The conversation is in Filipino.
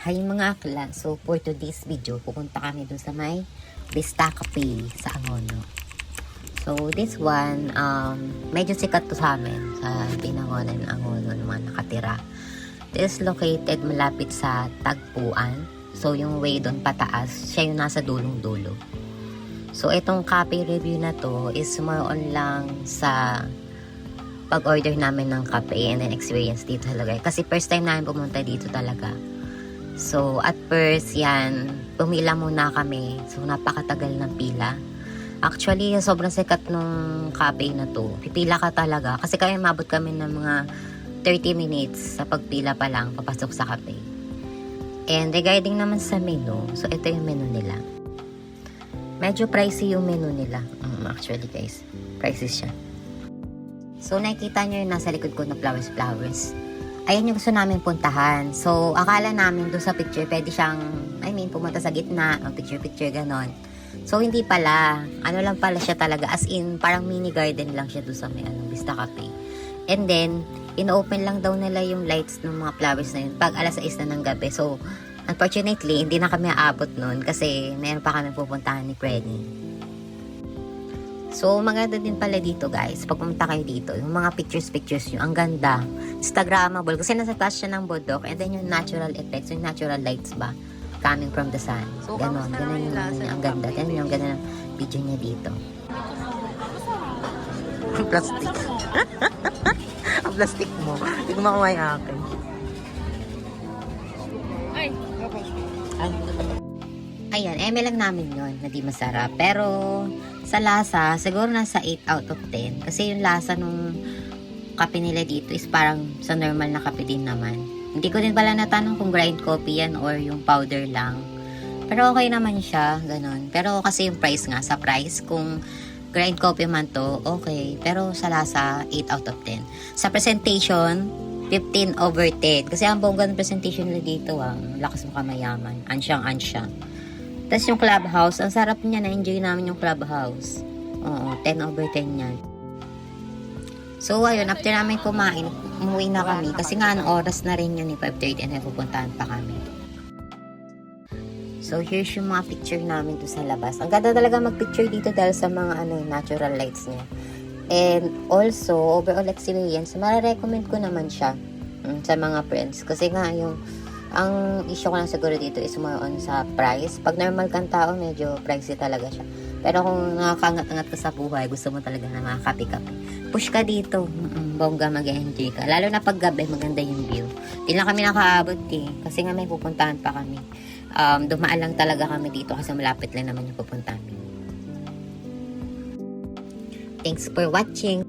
Hi mga akla, so for today's video, pupunta kami dun sa may Vista Cafe sa Angono. So this one, medyo sikat to sa amin, sa Binangonan, Angono, ng mga nakatira. This is located malapit sa Tagpuan. So yung way doon pataas, siya yung nasa dulong-dulo. So itong cafe review na to is more on lang sa pag-order namin ng kape and then experience dito sa lugar. Kasi first time namin pumunta dito talaga. So, at first, yan, pumila muna kami. So, napakatagal ng pila. Actually, sobrang sikat nung cafe na to. Pipila ka talaga. Kasi kami mabot kami ng mga 30 minutes sa pagpila pa lang, papasok sa cafe. And regarding naman sa menu, so ito yung menu nila. Medyo pricey yung menu nila. Actually, guys, pricey siya. So, nakikita nyo yung nasa likod ko na flowers. Ayan yung gusto namin puntahan. So, akala namin doon sa picture, pwede siyang, pumunta sa gitna, picture, ganon. So, hindi pala. Ano lang pala siya talaga. As in, parang mini garden lang siya doon sa may Vista Cafe. And then, in-open lang daw nila yung lights ng mga flowers na yun pag alas 6 na ng gabi. So, unfortunately, hindi na kami aabot nun kasi meron pa kami pupuntahan ni Freddy. So, maganda din pala dito, guys. Pag pumunta kayo dito, yung mga pictures nyo, ang ganda. Instagrammable. Kasi nasa taas siya ng bundok. And then yung natural effects, yung natural lights ba, coming from the sun. So, ganon yung ang ganda. Yan yung ganda ng video niya dito. Plastic. Ang plastic mo. Hindi ko makamay akin. Ayan, lang namin yun, na di masarap. Pero, sa lasa, siguro nasa 8 out of 10. Kasi yung lasa nung kape nila dito is parang sa normal na kape din naman. Hindi ko din pala natanong kung grind coffee yan or yung powder lang. Pero okay naman siya, ganun. Pero kasi yung price nga, sa price, kung grind coffee man to, okay. Pero sa lasa, 8 out of 10. Sa presentation, 15 over 10. Kasi ang bongga ng presentation nila dito, lakas mo kamayaman. Ansyang. Tapos yung clubhouse, ang sarap niya, na-enjoy namin yung clubhouse. Oo, 10 over 10 yan. So, ayun, after namin kumain, umuwi na kami. Kasi nga, anong oras na rin yun, 5:30 and pupuntahan pa kami. So, here's yung mga picture namin to sa labas. Ang ganda talaga mag-picture dito dahil sa mga natural lights niya. And also, overall experience, mara-recommend ko naman siya sa mga friends. Kasi nga, ang issue ko lang siguro dito is more on sa price. Pag normal kang tao, medyo pricey talaga siya. Pero kung nakakangat-angat ka sa buhay, gusto mo talaga na makakapi-kapi, push ka dito. Bongga, mag-enjoy ka. Lalo na pag gabi, maganda yung view. Di lang kami nakaabot kasi nga may pupuntahan pa kami. Dumaan lang talaga kami dito kasi malapit lang naman yung pupuntahan. Thanks for watching.